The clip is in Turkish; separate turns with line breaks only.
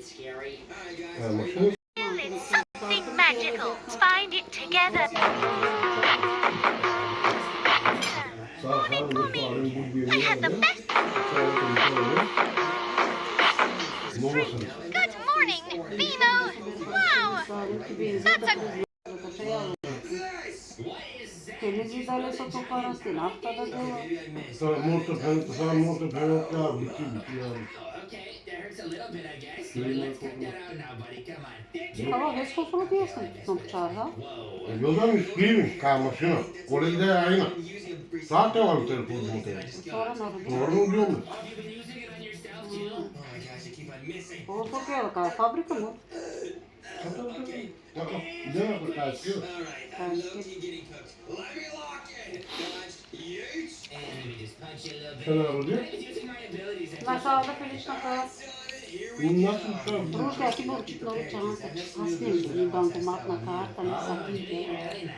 It's something magical. Find it together. I had the best. Good morning, Nemo. Wow, that's a
Televizione sotto quarantena, molto Ama Vescof'unu diyorsun sonuçta.
Yoldan üstüymüş karmaşına. Orayı da aynı. Zaten var bir telefon modeli.
Sonra ne oldu?
Doğru mu diyor mu?
O Tokyo'da fabrika mı?
Ne yapar karşıyor? Sen arıyor.
Nasıl felice kadar?
Nasıl bir şey?
Дружка, я тебе учить научу, а снимки, банку, мат на карта, на сапите.